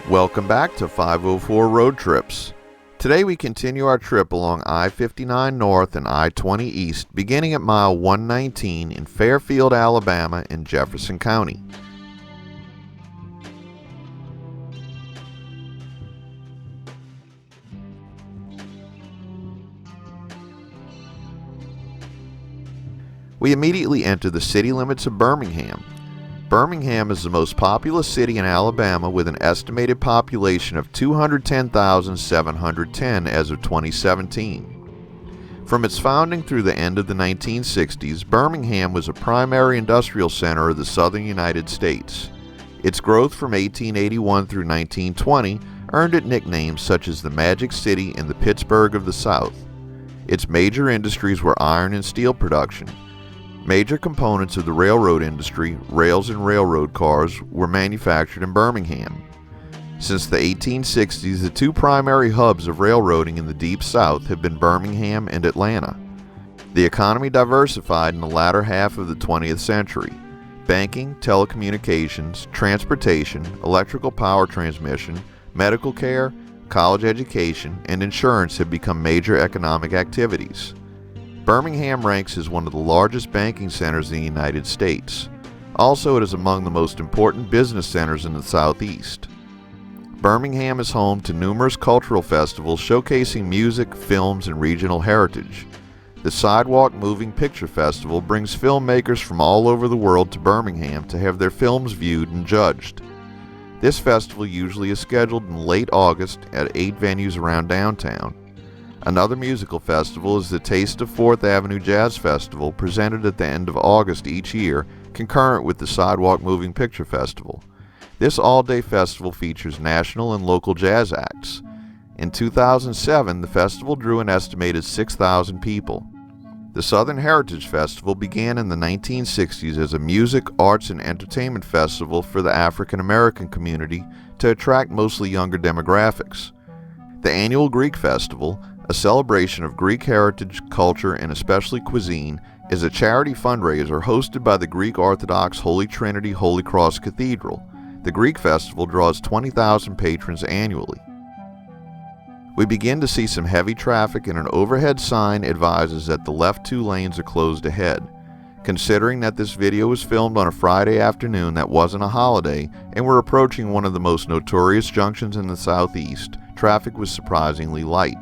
Welcome back to 504 Road Trips. Today we continue our trip along I-59 North and I-20 East, beginning at mile 119 in Fairfield, Alabama in Jefferson County. We immediately enter the city limits of Birmingham. Birmingham is the most populous city in Alabama with an estimated population of 210,710 as of 2017. From its founding through the end of the 1960s, Birmingham was a primary industrial center of the southern United States. Its growth from 1881 through 1920 earned it nicknames such as the Magic City and the Pittsburgh of the South. Its major industries were iron and steel production. Major components of the railroad industry, rails and railroad cars, were manufactured in Birmingham. Since the 1860s, the two primary hubs of railroading in the Deep South have been Birmingham and Atlanta. The economy diversified in the latter half of the 20th century. Banking, telecommunications, transportation, electrical power transmission, medical care, college education, and insurance have become major economic activities. Birmingham ranks as one of the largest banking centers in the United States. Also, it is among the most important business centers in the Southeast. Birmingham is home to numerous cultural festivals showcasing music, films, and regional heritage. The Sidewalk Moving Picture Festival brings filmmakers from all over the world to Birmingham to have their films viewed and judged. This festival usually is scheduled in late August at 8 venues around downtown. Another musical festival is the Taste of 4th Avenue Jazz Festival, presented at the end of August each year, concurrent with the Sidewalk Moving Picture Festival. This all-day festival features national and local jazz acts. In 2007, the festival drew an estimated 6,000 people. The Southern Heritage Festival began in the 1960s as a music, arts, and entertainment festival for the African American community to attract mostly younger demographics. The annual Greek Festival, a celebration of Greek heritage, culture, and especially cuisine, is a charity fundraiser hosted by the Greek Orthodox Holy Trinity Holy Cross Cathedral. The Greek Festival draws 20,000 patrons annually. We begin to see some heavy traffic, and an overhead sign advises that the left 2 lanes are closed ahead. Considering that this video was filmed on a Friday afternoon that wasn't a holiday, and we're approaching one of the most notorious junctions in the Southeast, traffic was surprisingly light.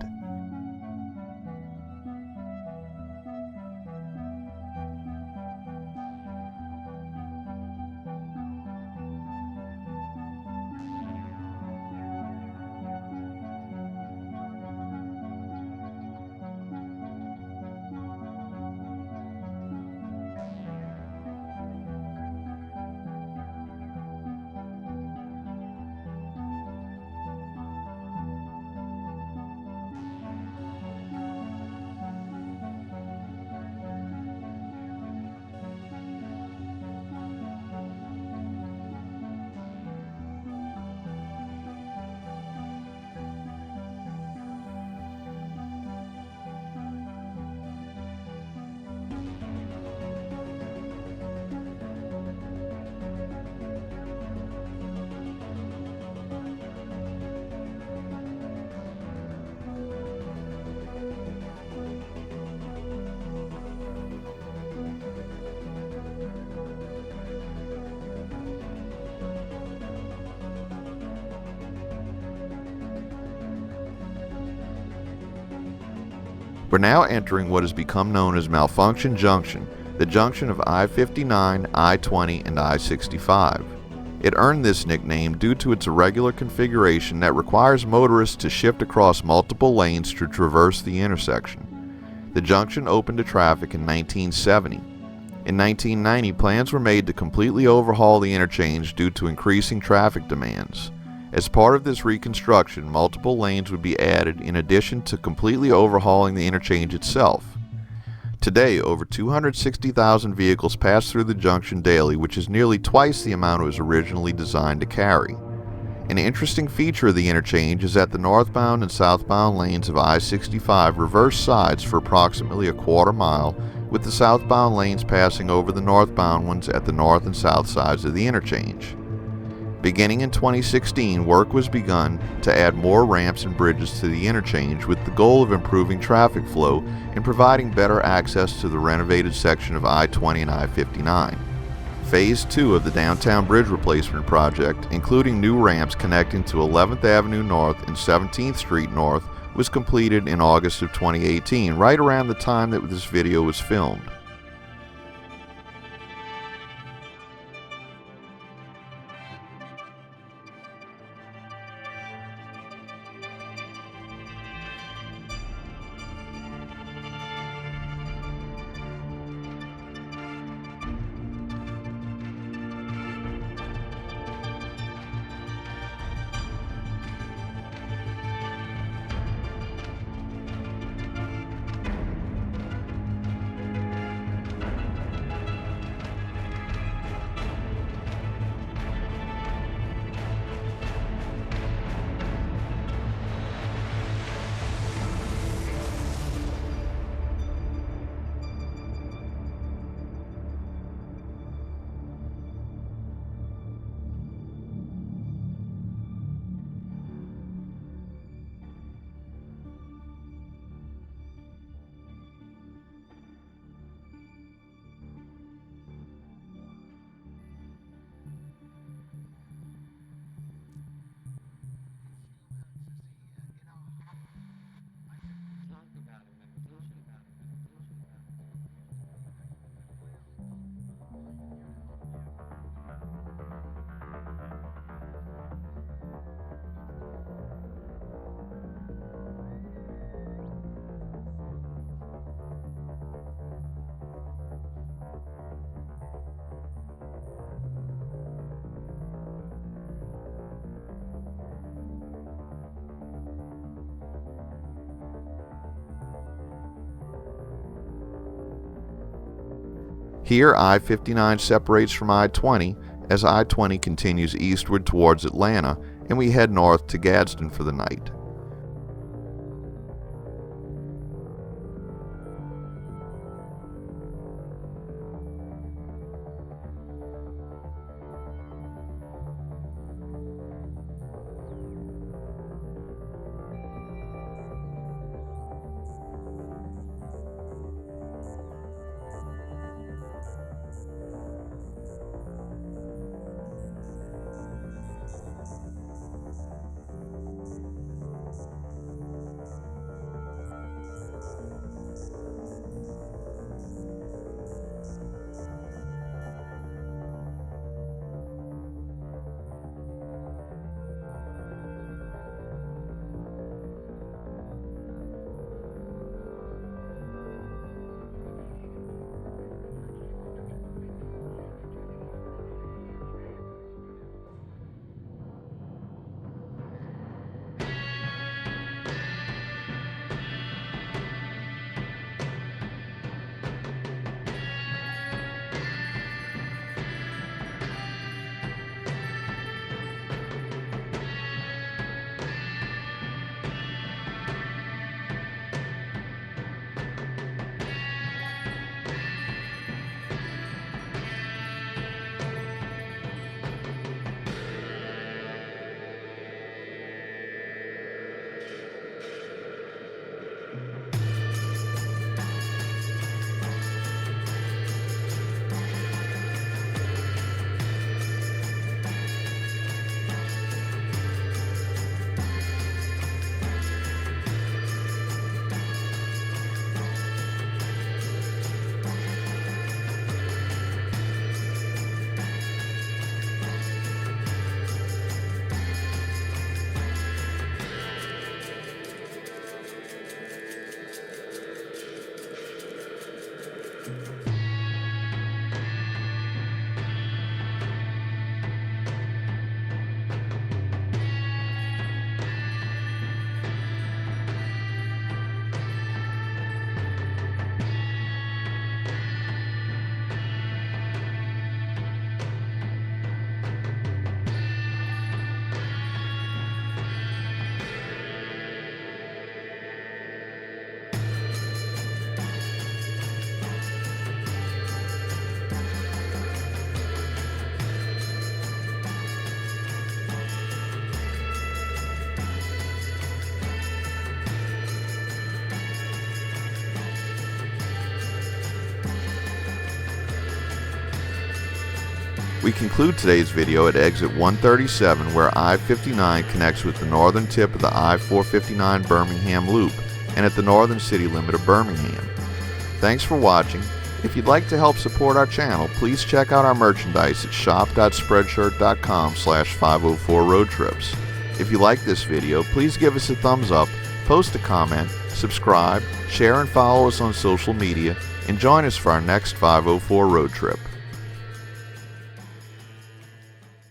We're now entering what has become known as Malfunction Junction, the junction of I-59, I-20, and I-65. It earned this nickname due to its irregular configuration that requires motorists to shift across multiple lanes to traverse the intersection. The junction opened to traffic in 1970. In 1990, plans were made to completely overhaul the interchange due to increasing traffic demands. As part of this reconstruction, multiple lanes would be added in addition to completely overhauling the interchange itself. Today, over 260,000 vehicles pass through the junction daily, which is nearly twice the amount it was originally designed to carry. An interesting feature of the interchange is that the northbound and southbound lanes of I-65 reverse sides for approximately a quarter mile, with the southbound lanes passing over the northbound ones at the north and south sides of the interchange. Beginning in 2016, work was begun to add more ramps and bridges to the interchange with the goal of improving traffic flow and providing better access to the renovated section of I-20 and I-59. Phase 2 of the downtown bridge replacement project, including new ramps connecting to 11th Avenue North and 17th Street North, was completed in August of 2018, right around the time that this video was filmed. Here, I-59 separates from I-20 as I-20 continues eastward towards Atlanta, and we head north to Gadsden for the night. We conclude today's video at exit 137, where I-59 connects with the northern tip of the I-459 Birmingham loop and at the northern city limit of Birmingham. Thanks for watching. If you'd like to help support our channel, please check out our merchandise at shop.spreadshirt.com/504roadtrips. If you like this video, please give us a thumbs up, post a comment, subscribe, share and follow us on social media, and join us for our next 504 road trip.